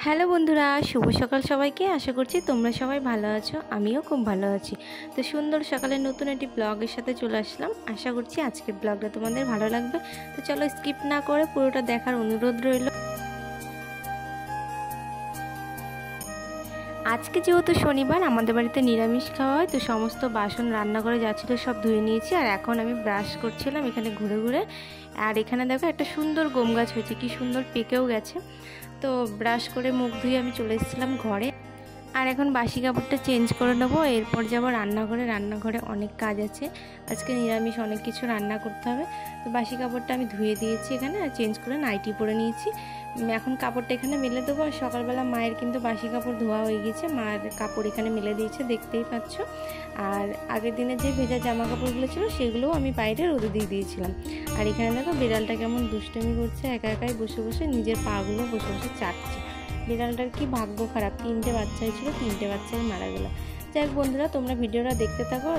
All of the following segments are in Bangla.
হ্যালো বন্ধুরা, শুভ সকাল সবাইকে। আশা করছি তোমরা সবাই ভালো আছো, আমিও খুব ভালো আছি। তো সুন্দর সকালের নতুন একটি ব্লগের সাথে চলে আসলাম। আশা করছি আজকের ব্লগটা তোমাদের ভালো লাগবে। তো চলো স্কিপ না করে পুরোটা দেখার অনুরোধ রইল। আজকে যেহেতু শনিবার, আমাদের বাড়িতে নিরামিষ খাওয়া হয়, তো সমস্ত বাসন রান্নাঘরে যাচ্ছিলো সব ধুয়ে নিয়েছি। আর এখন আমি ব্রাশ করছিলাম এখানে ঘুরে ঘুরে। আর এখানে দেখো একটা সুন্দর গম গাছ হয়েছে, কি সুন্দর পেকেও গেছে। তো ব্রাশ করে মুখ ধুয়ে আমি চলে এসেছিলাম ঘরে। আর এখন বাসি কাপড়টা চেঞ্জ করে নেবো, এরপর যাবো রান্নাঘরে। রান্নাঘরে অনেক কাজ আছে, আজকে নিরামিষ অনেক কিছু রান্না করতে হবে। তো বাসি কাপড়টা আমি ধুয়ে দিয়েছি এখানে, আর চেঞ্জ করে নাইটি পরে নিয়েছি। এখন কাপড়টা এখানে মেলে দেবো। আর সকালবেলা মায়ের কিন্তু বাসি কাপড় ধোয়া হয়ে গেছে, মার কাপড় এখানে মেলে দিয়েছে, দেখতেই পাচ্ছ। আর আগের দিনে যে ভেজা জামা কাপড়গুলো ছিল সেগুলোও আমি বাইরে রোদে দিয়ে দিয়েছিলাম। আর এখানে দেখো বিড়ালটা কেমন দুষ্টুমি করছে, একা একাই বসে বসে নিজের পাগুলো বসে বসে চাটছে। বিড়ালটার কি ভাগ্য খারাপ, 3টে বাচ্চা হয়েছিল, 3টে বাচ্চাই মারা গেল। যাই হোক বন্ধুরা, তোমরা ভিডিওটা দেখতে থাকো।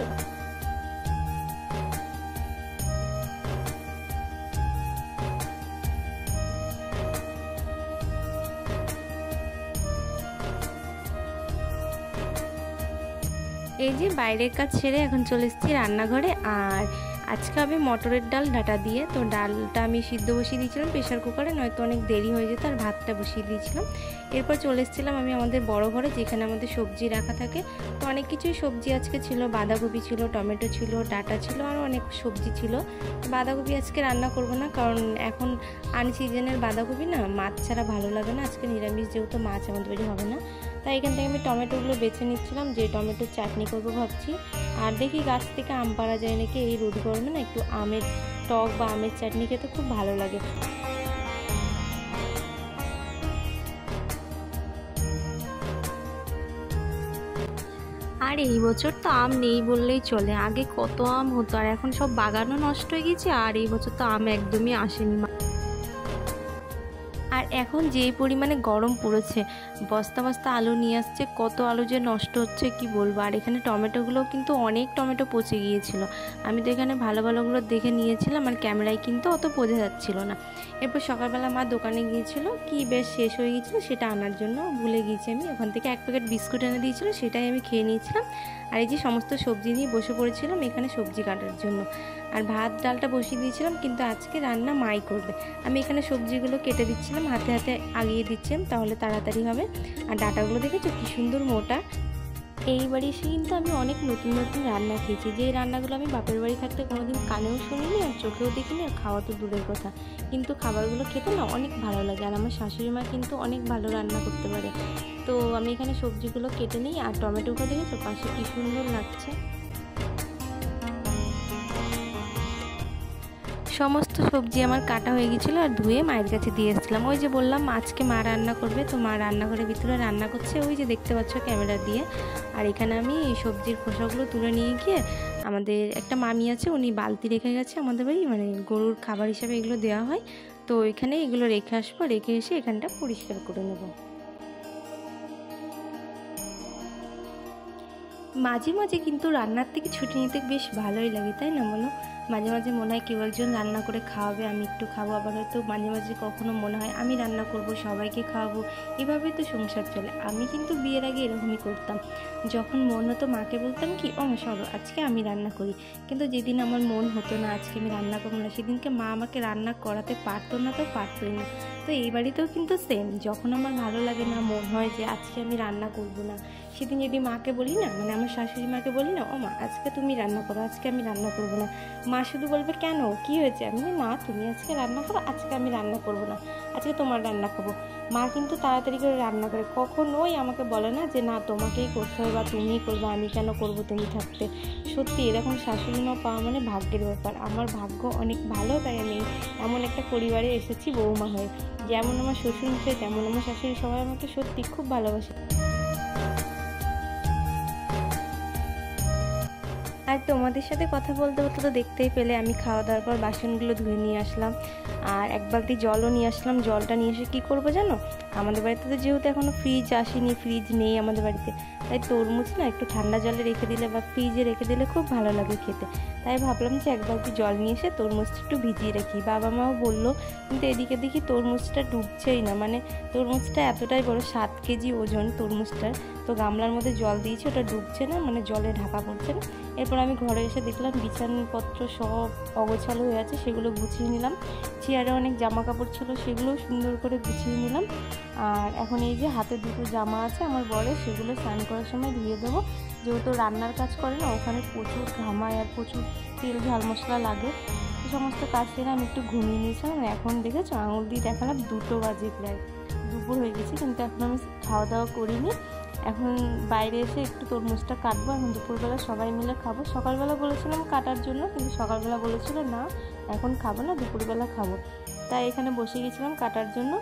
এই যে বাইরের কাজ সেরে এখন চলে এসেছি রান্নাঘরে। আর আজকে আমি মটরের ডাল ডাটা দিয়ে, তো ডালটা আমি সিদ্ধ বসিয়ে দিয়েছিলাম প্রেশার কুকারে, নয়তো অনেক দেরি হয়ে যেত। আর ভাতটা বসিয়ে দিয়েছিলাম। এরপর চলে এসেছিলাম আমি আমাদের বড় ঘরে, যেখানে আমাদের সবজি রাখা থাকে। তো অনেক কিছুই সবজি আজকে ছিল, বাঁধাকপি ছিল, টমেটো ছিল, ডাটা ছিল, আরও অনেক সবজি ছিল। বাঁধাকপি আজকে রান্না করব না, কারণ এখন আনসিজনের বাঁধাকপি না, মাছ ছাড়া ভালো লাগে না। আজকে নিরামিষ যেহেতু, মাছ আমাদের বাড়ি হবে না। তাই এখান থেকে আমি টমেটোগুলো বেছে নিচ্ছিলাম, যে টমেটোর চাটনি করবো ভাবছি। আর দেখি গাছ থেকে আম পাড়া যায় নাকি, এই রোদ গরমে না একটু আমের টক বা আমের চাটনি খেতে খুব ভালো লাগে। আর এই বছর তো আম নেই বললেই চলে, আগে কত আম হতো, আর এখন সব বাগানও নষ্ট হয়ে গেছে। আর এই বছর তো আম একদমই আসেনি। আর এখন যেই পরিমাণে গরম পড়েছে, বস্তা বস্তা আলু নিয়ে আসছে, কত আলু যে নষ্ট হচ্ছে কি বলবো। আর এখানে টমেটোগুলোও কিন্তু অনেক টমেটো পচে গিয়েছিল। আমি তো এখানে ভালো ভালোগুলো দেখে নিয়েছিলাম, আর ক্যামেরায় কিন্তু অত বোঝা যাচ্ছিল না। এরপর সকালবেলা মা দোকানে গিয়েছিল, কি বেশ শেষ হয়ে গিয়েছিলো সেটা আনার জন্য ভুলে গিয়েছি আমি। ওখান থেকে 1 প্যাকেট বিস্কুট এনে দিয়েছিলো, সেটাই আমি খেয়ে নিয়েছিলাম। আর এই যে সমস্ত সবজি নিয়ে বসে পড়েছিলাম এখানে সবজি কাটার জন্য। আর ভাত ডালটা বসিয়ে দিয়েছিলাম, কিন্তু আজকে রান্না মাই করবে। আমি এখানে সবজিগুলো কেটে দিচ্ছিলাম, হাতে হাতে আগিয়ে দিচ্ছিলাম, তাহলে তাড়াতাড়ি হবে। আর ডাটাগুলো দেখেছো কি সুন্দর মোটা। এই বাড়ি এসে কিন্তু আমি অনেক নতুন নতুন রান্না খেয়েছি, যে রান্নাগুলো আমি বাপের বাড়ি থাকতে কোনোদিন কানেও শুনিনি, আর চোখেও দেখিনি, আর খাওয়া তো দূরের কথা। কিন্তু খাবারগুলো খেতে না অনেক ভালো লাগে। আর আমার শাশুড়ি মা কিন্তু অনেক ভালো রান্না করতে পারে। তো আমি এখানে সবজিগুলো কেটে নিই। আর টমেটোগুলো দেখেছো পাশে কি সুন্দর লাগছে। সমস্ত সবজি আমার কাটা হয়ে গেছিলো, আর ধুয়ে মায়ের কাছে দিয়ে এসেছিলাম। ওই যে বললাম আজকে মা রান্না করবে, তো মা রান্নাঘরের ভিতরে রান্না করছে, ওই যে দেখতে পাচ্ছ ক্যামেরা দিয়ে। আর এখানে আমি সবজির খোসাগুলো তুলে নিয়ে গিয়ে, আমাদের একটা মামি আছে, উনি বালতি রেখে গেছে আমাদের বাড়ি, মানে গরুর খাবার হিসাবে এগুলো দেওয়া হয়। তো এখানে এগুলো রেখে আসবো, রেখে এসে এখানটা পরিষ্কার করে নেবো। মাঝে মাঝে কিন্তু রান্নার থেকে ছুটি নিতে বেশ ভালোই লাগে, তাই না বলো? মাঝে মাঝে মনে হয় কেউ একজন রান্না করে খাওয়াবে, আমি একটু খাবো। আবার হয়তো মাঝে মাঝে কখনো মনে হয় আমি রান্না করব, সবাইকে খাওয়াবো। এভাবেই তো সংসার চলে। আমি কিন্তু বিয়ের আগে এরকমই করতাম। যখন মন হতো মাকে বলতাম কি, ও চলো আজকে আমি রান্না করি। কিন্তু যেদিন আমার মন হতো না আজকে আমি রান্না করবো না, সেদিনকে মা আমাকে রান্না করাতে পারতো না, তো পারতোই না। তো এই বাড়িতেও কিন্তু সেম, যখন আমার ভালো লাগে না, মন হয় যে আজকে আমি রান্না করব না, সেদিন যদি মাকে বলি না, মানে আমার শাশুড়ি মাকে বলি না, ও মা আজকে তুমি রান্না করো, আজকে আমি রান্না করবো না। মা শুধু বলবে কেন, কি হয়েছে? আমি না, তুমি আজকে রান্না করো, আজকে আমি রান্না করবো না, আজকে তোমার রান্না খাবো। মা কিন্তু তাড়াতাড়ি করে রান্না করে, কখনোই আমাকে বলে না যে না তোমাকেই করতে হবে বা তুমিই করবে, আমি কেন করব তুমি থাকতে। সত্যি এরকম শাশুড়ি মা পাওয়া মানে ভাগ্যের ব্যাপার। আমার ভাগ্য অনেক ভালো, তাই আমি এমন একটা পরিবারে এসেছি বৌমা হয়ে। যেমন আমার শ্বশুর মশাই, তেমন আমার শাশুড়ি, সবাই আমাকে সত্যি খুব ভালোবাসে। আর তোমাদের সাথে কথা বলতে বলতে তো দেখতেই পেলে আমি খাওয়া দাওয়ার পর বাসনগুলো ধুয়ে নিয়ে আসলাম। আর 1 বালতি জলও নিয়ে আসলাম। জলটা নিয়ে এসে কী করবো জানো, আমাদের বাড়িতে তো যেহেতু এখনও ফ্রিজ আসেনি, ফ্রিজ নেই আমাদের বাড়িতে, তাই তরমুজ না একটু ঠান্ডা জলে রেখে দিলে বা ফ্রিজে রেখে দিলে খুব ভালো লাগে খেতে। তাই ভাবলাম যে একবার জল নিয়ে এসে তরমুজটা একটু ভিজিয়ে রাখি। বাবা মাও বললো, কিন্তু এদিকে দেখি তরমুজটা ডুবছেই না, মানে তরমুজটা এতটাই বড়, 7 কেজি ওজন তরমুজটার। তো গামলার মধ্যে জল দিয়েছি, ওটা ডুবছে না, মানে জলে ঢাকা পড়ছে না। এরপর আমি ঘরে এসে দেখলাম বিছানাপত্র সব অগোছালো হয়ে আছে, সেগুলো গুছিয়ে নিলাম। চেয়ারে অনেক জামা কাপড় ছিল, সেগুলোও সুন্দর করে গুছিয়ে নিলাম। আর এখন এই যে হাতে দুটো জামা আছে আমার বরের, সেগুলো স্নান করার সময় ধুয়ে দেবো। যেহেতু রান্নার কাজ করে না, ওখানে প্রচুর ঘামায় আর প্রচুর তেল ঝাল মশলা লাগে। এই সমস্ত কাজ সেরে আমি একটু ঘুমিয়ে নিয়েছিলাম। এখন দেখেছো আঙুল দিয়ে দেখালাম 2টো বাজে, প্রায় দুপুর হয়ে গেছে, কিন্তু এখন আমি খাওয়া দাওয়া করিনি। এখন বাইরে এসে একটু তরমুজটা কাটবো, এখন দুপুরবেলা সবাই মিলে খাবো। সকালবেলা বলেছিলাম কাটার জন্য, কিন্তু সকালবেলা বলেছিল না এখন খাবো না, দুপুরবেলা খাবো। তাই এখানে বসে গেছিলাম কাটার জন্য।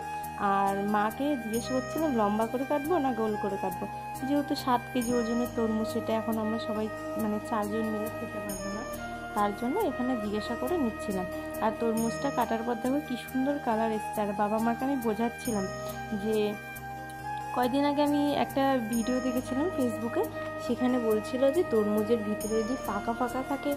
আর মাকে জিজ্ঞেস করছিলাম লম্বা করে কাটবো না গোল করে কাটবো। যেহেতু 7 কেজি ওজনের তরমুজ, সেটা এখন আমরা সবাই মানে 4 জন মিলে খেতে পারবো না, তার জন্য এখানে জিজ্ঞাসা করে নিচ্ছিলাম। আর তরমুজটা কাটার পর দেখো কি সুন্দর কালার এসছে। আর বাবা মাকে আমি বোঝাচ্ছিলাম যে কয়দিন আগে আমি একটা ভিডিও দেখেছিলাম ফেসবুকে, সেখানে বলছিল যে তরমুজের ভিতরে যদি ফাঁকা ফাঁকা থাকে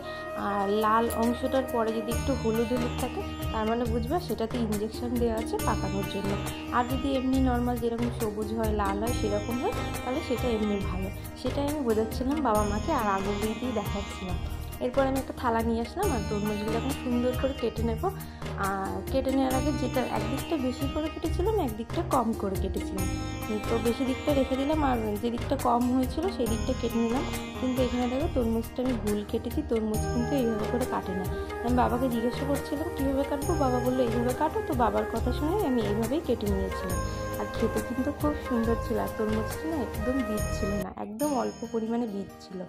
আর লাল অংশটার পরে যদি একটু হলুদ হলুদ থাকে, তার মানে বুঝবা সেটাতে ইঞ্জেকশন দেওয়া আছে পাকানোর জন্য। আর যদি এমনি নর্মাল যেরকম সবুজ হয় লাল হয় সেরকম হয়, তাহলে সেটা এমনি ভালো। সেটাই আমি বোঝাচ্ছিলাম বাবা মাকে আর আঙুল দিয়ে দেখাচ্ছিলাম। এরপর আমি একটা থালা নিয়ে আসলাম আর তরমুজগুলো এখন সুন্দর করে কেটে নেব। আর কেটে নেওয়ার আগে যেটা একদিকটা বেশি করে কেটেছিলাম, একদিকটা কম করে কেটেছিলাম। তো বেশি দিকটা রেখে দিলাম আর যে দিকটা কম হয়েছিল সেই দিকটা কেটে নিলাম। কিন্তু এখানে দেখো তরমুজটা আমি ভুল কেটেছি, তরমুজ কিন্তু এইভাবে করে কাটে না। আমি বাবাকে জিজ্ঞাসা করছিলাম কীভাবে কাটবো, বাবা বললো এইভাবে কাটো। তো বাবার কথা শুনে আমি এইভাবেই কেটে নিয়েছিলাম। আর খেতে কিন্তু খুব সুন্দর ছিল। আর তরমুজটা না একদম বীজ ছিল না, একদম অল্প পরিমাণে বীজ ছিল।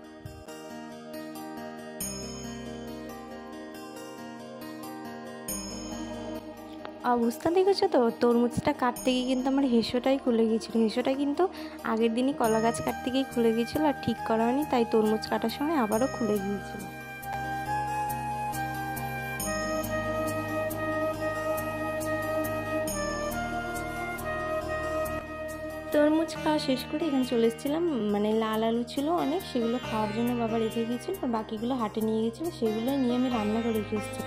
অবস্থা দেখেছো তো, তরমুজটা কাটতে গিয়ে কিন্তু আমার হেঁসোটাই খুলে গিয়েছিলো। হেঁসোটা কিন্তু আগের দিনই কলা গাছ কাটতে গিয়ে খুলে গিয়েছিলো আর ঠিক করা হয়নি, তাই তরমুজ কাটার সময় আবারও খুলে গিয়েছিল। তরমুজ খাওয়া শেষ করে এখানে চলে এসেছিলাম, মানে লাল আলু ছিল অনেক, সেগুলো খাওয়ার জন্য বাবা রেখে গিয়েছিলো আর বাকিগুলো হাটে নিয়ে গিয়েছিলো, সেগুলো নিয়ে আমি রান্না করে রেখে এসেছি।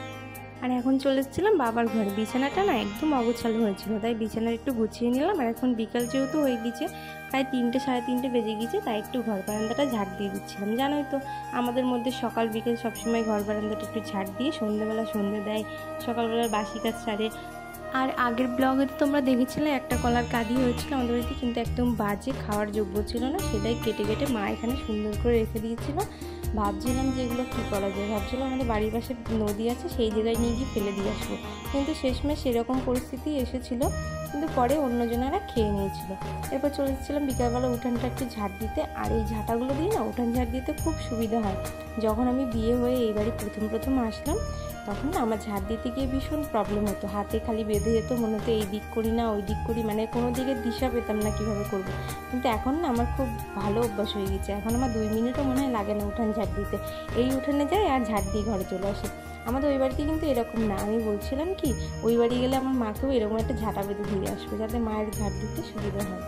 আর এখন চলে এসেছিলাম বাবার ঘরে। বিছানাটা না একদম অগোছালো হয়েছিল, তাই বিছানার একটু গুছিয়ে নিলাম। আর এখন বিকাল যেহেতু হয়ে গিয়েছে, প্রায় 3টে সাড়ে 3টে বেজে গিয়েছে, তাই একটু ঘর বারান্দাটা ঝাড় দিয়ে দিচ্ছিলাম। জানোই তো আমাদের মধ্যে সকাল বিকেল সবসময় ঘর বারান্দাটা একটু ঝাড় দিয়ে সন্ধ্যেবেলা সন্ধ্যে দেয়, সকালবেলার বাসি কাজ সারে। আর আগের ব্লগে তো তোমরা দেখেছিলে একটা কলার কাঁদি হয়েছিল আমাদের বাড়িতে, কিন্তু একদম বাজে, খাওয়ার যোগ্য ছিল না। সেটাই কেটে কেটে মা এখানে সুন্দর করে রেখে দিয়েছিল। ভাবছিলাম যে এগুলো কী করা যায়, ভাবছিলাম আমাদের বাড়ির পাশে নদী আছে, সেই জায়গায় নিয়ে গিয়ে ফেলে দিয়ে আসবো। কিন্তু শেষমেশ সেরকম পরিস্থিতি এসেছিলো, কিন্তু পরে অন্যজনেরা খেয়ে নিয়েছিল। এরপর চলে এসেছিলাম বিকালবেলা উঠানটা একটু ঝাড় দিতে। আর এই ঝাঁটাগুলো দিয়ে না উঠান ঝাড় দিতে খুব সুবিধা হয়। যখন আমি বিয়ে হয়ে এই বাড়ি প্রথম আসলাম, তখন না আমার ঝাড় দিতে গিয়ে ভীষণ প্রবলেম হতো, হাতে খালি বেঁধে যেত, মনে হতো এই দিক করি না ওই দিক করি, মানে কোনো দিকে দিশা পেতাম না কীভাবে করবো। কিন্তু এখন না আমার খুব ভালো অভ্যাস হয়ে গেছে, এখন আমার 2 মিনিটও মনে হয় লাগে না উঠান ঝাড় দিতে। এই উঠানে যাই আর ঝাড় দিয়ে ঘরে চলে আসি। আমাদের ওই বাড়িতে কিন্তু এরকম না। আমি বলছিলাম কি, ওই বাড়ি গেলে আমার মাকেও এরকম একটা ঝাঁটা বেঁধে দিয়ে আসবে, যাতে মায়ের ঝাড় দিতে সুবিধা হয়।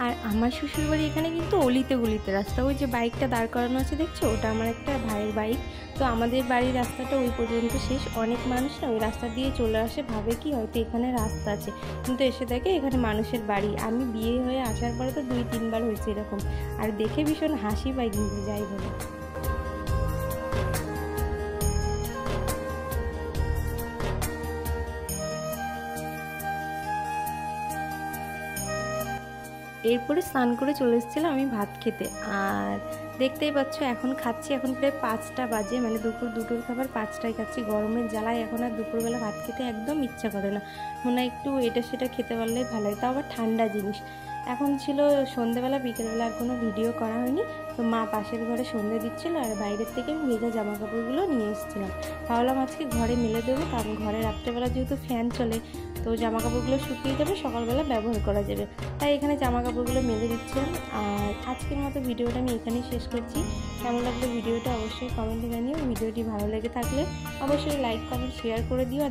আর আমার শ্বশুরবাড়ি এখানে কিন্তু অলিতে গলিতে রাস্তা। ওই যে বাইকটা দাঁড় করানো আছে দেখছো, ওটা আমার একটা ভাইয়ের বাইক। তো আমাদের বাড়ির রাস্তাটা ওই পর্যন্ত শেষ। অনেক মানুষ না ওই রাস্তা দিয়ে চলে আসে, ভাবে কি হয়তো এখানে রাস্তা আছে, কিন্তু এসে দেখে এখানে মানুষের বাড়ি। আমি বিয়ে হয়ে আসার পরে তো 2-3বার হয়েছে এরকম, আর দেখে ভীষণ হাসি পায়, কিন্তু যাই বলে। এরপরে স্নান করে চলে এসেছিলাম আমি ভাত খেতে। আর দেখতেই পাচ্ছ এখন খাচ্ছি, এখন প্রায় 5টা বাজে, মানে দুপুর 2টোর খাবার 5টায় খাচ্ছি। গরমের জ্বালায় এখন আর দুপুরবেলা ভাত খেতে একদম ইচ্ছা করে না, মনে হয় একটু এটা সেটা খেতে পারলেই ভালো হয়, তাও আবার ঠান্ডা জিনিস। এখন ছিল সন্ধ্যেবেলা, বিকেলবেলা আর কোনো ভিডিও করা হয়নি। তো মা পাশের ঘরে সন্ধ্যে দিচ্ছিল আর বাইরের থেকে আমি ভেজা জামা কাপড়গুলো নিয়ে এসেছিলাম। ভাবলাম আজকে ঘরে মেলে দেবো, কারণ ঘরে রাত্রেবেলা যেহেতু ফ্যান চলে তো জামা কাপড়গুলো শুকিয়ে যাবে, সকালবেলা ব্যবহার করা যাবে। তাই এখানে জামা কাপড়গুলো মেলে দিচ্ছিলাম। আর আজকের মতো ভিডিওটা আমি এখানেই শেষ করছি। কেমন লাগলো ভিডিওটা অবশ্যই কমেন্টে জানিও। ভিডিওটি ভালো লেগে থাকলে অবশ্যই লাইক কমেন্ট শেয়ার করে দিও।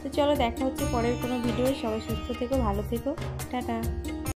তো চলো দেখা হচ্ছে পরের কোনো ভিডিও। সবাই সুস্থ থেকো, ভালো থেকো, টাটা।